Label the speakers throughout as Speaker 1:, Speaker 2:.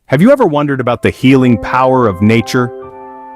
Speaker 1: Have you ever wondered about the healing power of nature?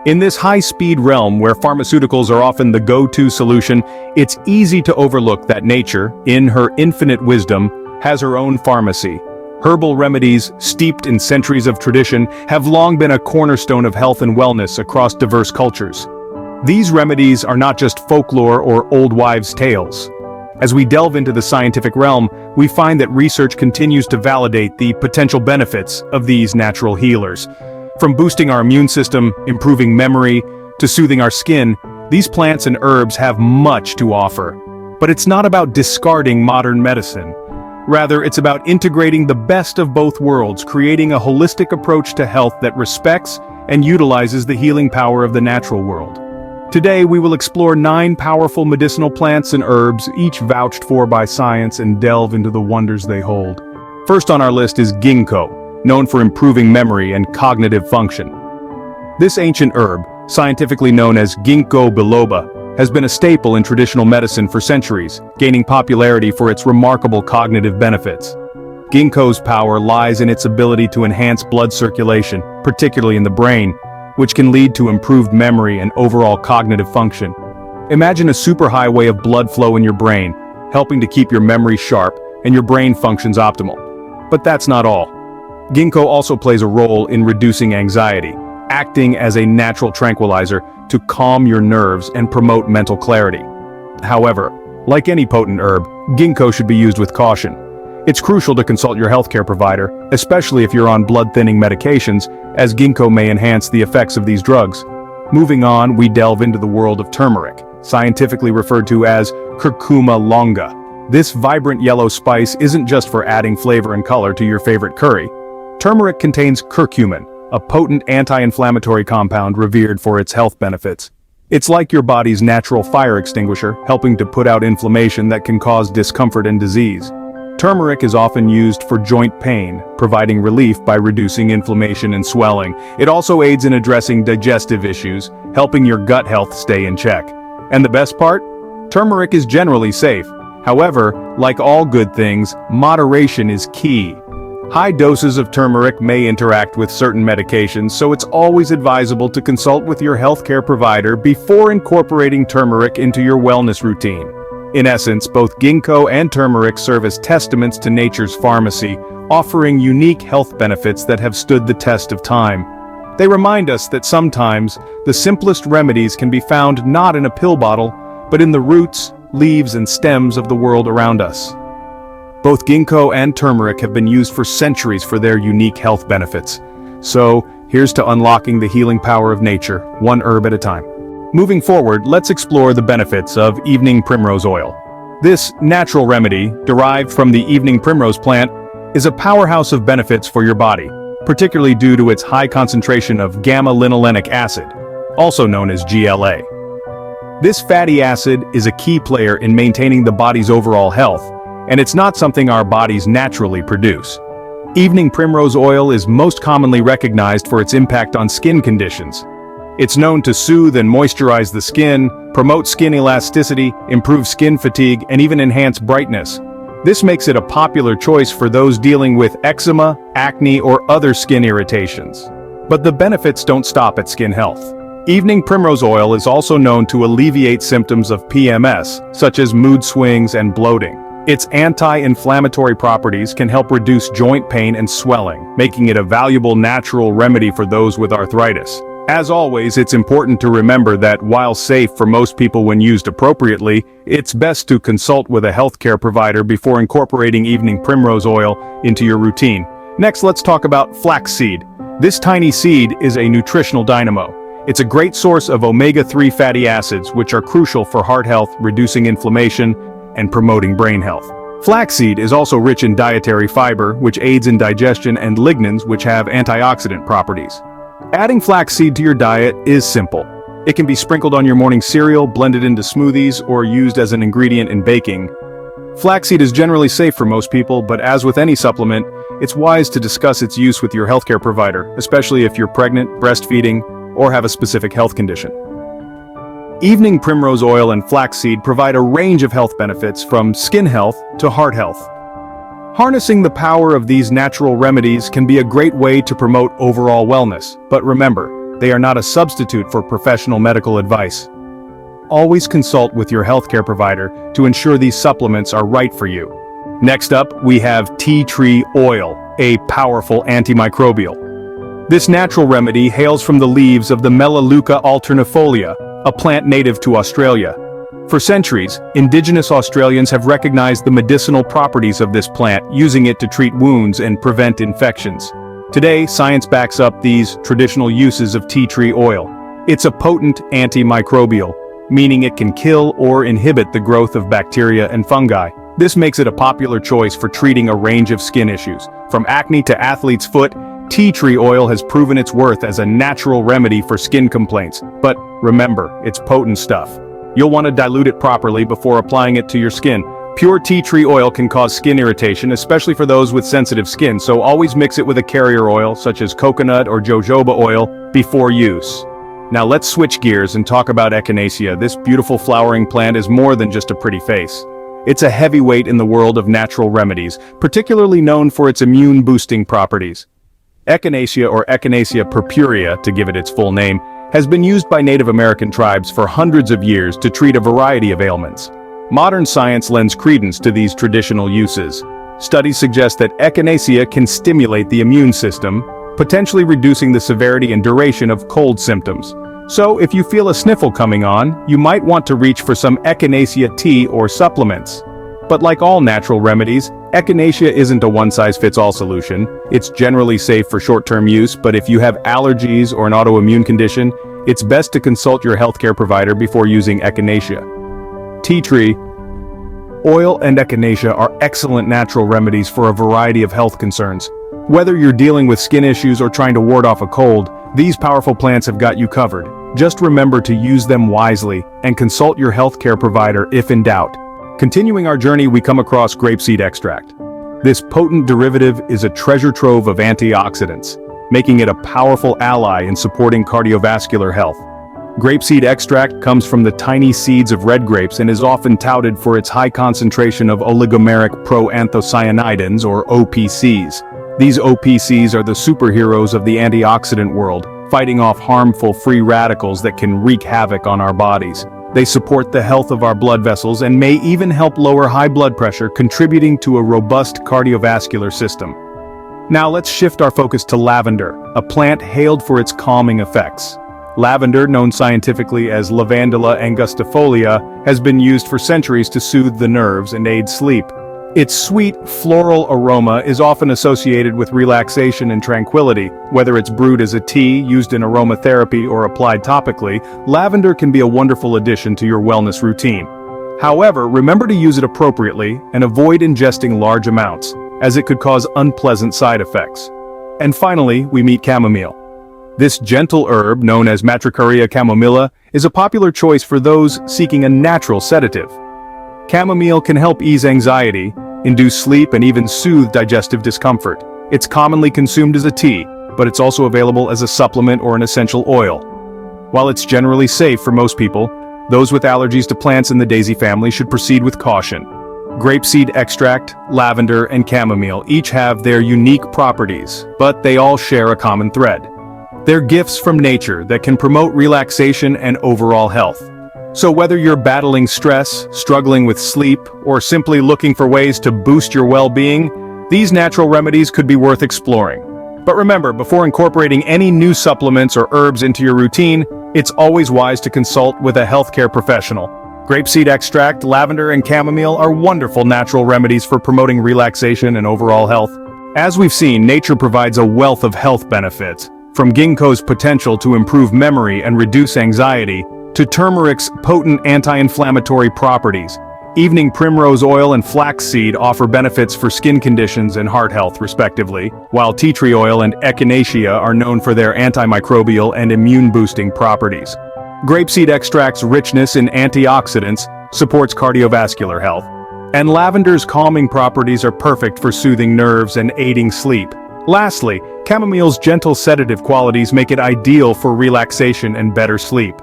Speaker 1: In this high-speed realm where pharmaceuticals are often the go-to solution, it's easy to overlook that nature, in her infinite wisdom, has her own pharmacy. Herbal remedies, steeped in centuries of tradition, have long been a cornerstone of health and wellness across diverse cultures. These remedies are not just folklore or old wives' tales. As we delve into the scientific realm, we find that research continues to validate the potential benefits of these natural healers. From boosting our immune system, improving memory, to soothing our skin, these plants and herbs have much to offer. But it's not about discarding modern medicine. Rather, it's about integrating the best of both worlds, creating a holistic approach to health that respects and utilizes the healing power of the natural world. Today, we will explore 9 powerful medicinal plants and herbs, each vouched for by science, and delve into the wonders they hold. First on our list is ginkgo, known for improving memory and cognitive function. This ancient herb, scientifically known as ginkgo biloba, has been a staple in traditional medicine for centuries, gaining popularity for its remarkable cognitive benefits. Ginkgo's power lies in its ability to enhance blood circulation, particularly in the brain, which can lead to improved memory and overall cognitive function. Imagine a superhighway of blood flow in your brain, helping to keep your memory sharp and your brain functions optimal. But that's not all. Ginkgo also plays a role in reducing anxiety, acting as a natural tranquilizer to calm your nerves and promote mental clarity. However, like any potent herb, ginkgo should be used with caution. It's crucial to consult your healthcare provider, especially if you're on blood-thinning medications, as ginkgo may enhance the effects of these drugs. Moving on, we delve into the world of turmeric, scientifically referred to as curcuma longa. This vibrant yellow spice isn't just for adding flavor and color to your favorite curry. Turmeric contains curcumin, a potent anti-inflammatory compound revered for its health benefits. It's like your body's natural fire extinguisher, helping to put out inflammation that can cause discomfort and disease. Turmeric is often used for joint pain, providing relief by reducing inflammation and swelling. It also aids in addressing digestive issues, helping your gut health stay in check. And the best part? Turmeric is generally safe. However, like all good things, moderation is key. High doses of turmeric may interact with certain medications, so it's always advisable to consult with your healthcare provider before incorporating turmeric into your wellness routine. In essence, both ginkgo and turmeric serve as testaments to nature's pharmacy, offering unique health benefits that have stood the test of time. They remind us that sometimes, the simplest remedies can be found not in a pill bottle, but in the roots, leaves, and stems of the world around us. Both ginkgo and turmeric have been used for centuries for their unique health benefits. So, here's to unlocking the healing power of nature, one herb at a time. Moving forward, let's explore the benefits of evening primrose oil. This natural remedy, derived from the evening primrose plant, is a powerhouse of benefits for your body, particularly due to its high concentration of gamma-linolenic acid, also known as GLA. This fatty acid is a key player in maintaining the body's overall health, and it's not something our bodies naturally produce. Evening primrose oil is most commonly recognized for its impact on skin conditions. It's known to soothe and moisturize the skin, promote skin elasticity, improve skin fatigue, and even enhance brightness. This makes it a popular choice for those dealing with eczema, acne, or other skin irritations. But the benefits don't stop at skin health. Evening primrose oil is also known to alleviate symptoms of PMS, such as mood swings and bloating. Its anti-inflammatory properties can help reduce joint pain and swelling, making it a valuable natural remedy for those with arthritis. As always, it's important to remember that while safe for most people when used appropriately, it's best to consult with a healthcare provider before incorporating evening primrose oil into your routine. Next, let's talk about flaxseed. This tiny seed is a nutritional dynamo. It's a great source of omega-3 fatty acids, which are crucial for heart health, reducing inflammation, and promoting brain health. Flaxseed is also rich in dietary fiber, which aids in digestion, and lignans, which have antioxidant properties. Adding flaxseed to your diet is simple. It can be sprinkled on your morning cereal, blended into smoothies, or used as an ingredient in baking. Flaxseed is generally safe for most people, but as with any supplement, it's wise to discuss its use with your healthcare provider, especially if you're pregnant, breastfeeding, or have a specific health condition. Evening primrose oil and flaxseed provide a range of health benefits from skin health to heart health. Harnessing the power of these natural remedies can be a great way to promote overall wellness, but remember, they are not a substitute for professional medical advice. Always consult with your healthcare provider to ensure these supplements are right for you. Next up, we have tea tree oil, a powerful antimicrobial. This natural remedy hails from the leaves of the Melaleuca alternifolia, a plant native to Australia. For centuries, indigenous Australians have recognized the medicinal properties of this plant, using it to treat wounds and prevent infections. Today, science backs up these traditional uses of tea tree oil. It's a potent antimicrobial, meaning it can kill or inhibit the growth of bacteria and fungi. This makes it a popular choice for treating a range of skin issues. From acne to athlete's foot, tea tree oil has proven its worth as a natural remedy for skin complaints. But remember, it's potent stuff. You'll want to dilute it properly before applying it to your skin. Pure tea tree oil can cause skin irritation, especially for those with sensitive skin, so always mix it with a carrier oil, such as coconut or jojoba oil, before use. Now let's switch gears and talk about echinacea. This beautiful flowering plant is more than just a pretty face. It's a heavyweight in the world of natural remedies, particularly known for its immune-boosting properties. Echinacea, or Echinacea purpurea, to give it its full name, has been used by Native American tribes for hundreds of years to treat a variety of ailments. Modern science lends credence to these traditional uses. Studies suggest that echinacea can stimulate the immune system, potentially reducing the severity and duration of cold symptoms. So if you feel a sniffle coming on, you might want to reach for some echinacea tea or supplements. But like all natural remedies, echinacea isn't a one-size-fits-all solution. It's generally safe for short-term use, but if you have allergies or an autoimmune condition, it's best to consult your healthcare provider before using echinacea. Tea tree oil and echinacea are excellent natural remedies for a variety of health concerns. Whether you're dealing with skin issues or trying to ward off a cold, these powerful plants have got you covered. Just remember to use them wisely and consult your healthcare provider if in doubt. Continuing our journey, we come across grapeseed extract. This potent derivative is a treasure trove of antioxidants, making it a powerful ally in supporting cardiovascular health. Grapeseed extract comes from the tiny seeds of red grapes and is often touted for its high concentration of oligomeric proanthocyanidins, or OPCs. These OPCs are the superheroes of the antioxidant world, fighting off harmful free radicals that can wreak havoc on our bodies. They support the health of our blood vessels and may even help lower high blood pressure, contributing to a robust cardiovascular system. Now let's shift our focus to lavender, a plant hailed for its calming effects. Lavender, known scientifically as Lavandula angustifolia, has been used for centuries to soothe the nerves and aid sleep. Its sweet, floral aroma is often associated with relaxation and tranquility. Whether it's brewed as a tea, used in aromatherapy, or applied topically, lavender can be a wonderful addition to your wellness routine. However, remember to use it appropriately and avoid ingesting large amounts, as it could cause unpleasant side effects. And finally, we meet chamomile. This gentle herb, known as Matricaria chamomilla, is a popular choice for those seeking a natural sedative. Chamomile can help ease anxiety, induce sleep, and even soothe digestive discomfort. It's commonly consumed as a tea, but it's also available as a supplement or an essential oil. While it's generally safe for most people, those with allergies to plants in the daisy family should proceed with caution. Grapeseed extract, lavender, and chamomile each have their unique properties, but they all share a common thread. They're gifts from nature that can promote relaxation and overall health. So whether you're battling stress, struggling with sleep, or simply looking for ways to boost your well-being, these natural remedies could be worth exploring. But remember, before incorporating any new supplements or herbs into your routine, it's always wise to consult with a healthcare professional. Grapeseed extract, lavender, and chamomile are wonderful natural remedies for promoting relaxation and overall health. As we've seen, nature provides a wealth of health benefits, from ginkgo's potential to improve memory and reduce anxiety, to turmeric's potent anti-inflammatory properties. Evening primrose oil and flaxseed offer benefits for skin conditions and heart health, respectively, while tea tree oil and echinacea are known for their antimicrobial and immune-boosting properties. Grapeseed extract's richness in antioxidants supports cardiovascular health, and lavender's calming properties are perfect for soothing nerves and aiding sleep. Lastly, chamomile's gentle sedative qualities make it ideal for relaxation and better sleep.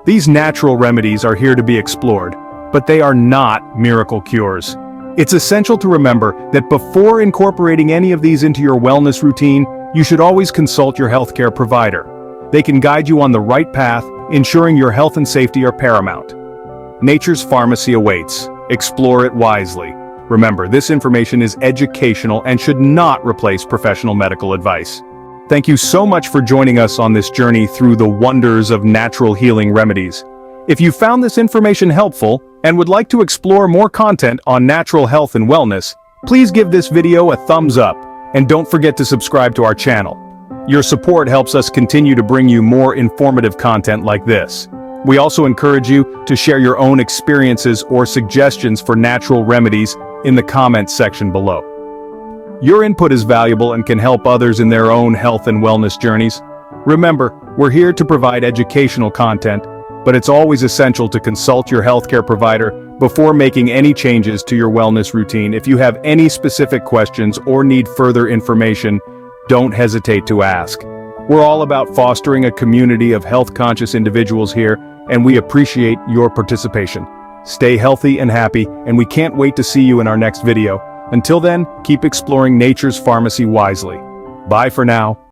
Speaker 1: These natural remedies are here to be explored, but they are not miracle cures. It's essential to remember that before incorporating any of these into your wellness routine, you should always consult your healthcare provider. They can guide you on the right path, ensuring your health and safety are paramount. Nature's Pharmacy awaits. Explore it wisely. Remember, this information is educational and should not replace professional medical advice. Thank you so much for joining us on this journey through the wonders of natural healing remedies. If you found this information helpful and would like to explore more content on natural health and wellness, please give this video a thumbs up and don't forget to subscribe to our channel. Your support helps us continue to bring you more informative content like this. We also encourage you to share your own experiences or suggestions for natural remedies in the comments section below. Your input is valuable and can help others in their own health and wellness journeys. Remember, we're here to provide educational content, but it's always essential to consult your healthcare provider before making any changes to your wellness routine. If you have any specific questions or need further information, don't hesitate to ask. We're all about fostering a community of health-conscious individuals here, and we appreciate your participation. Stay healthy and happy, and we can't wait to see you in our next video. Until then, keep exploring nature's pharmacy wisely. Bye for now.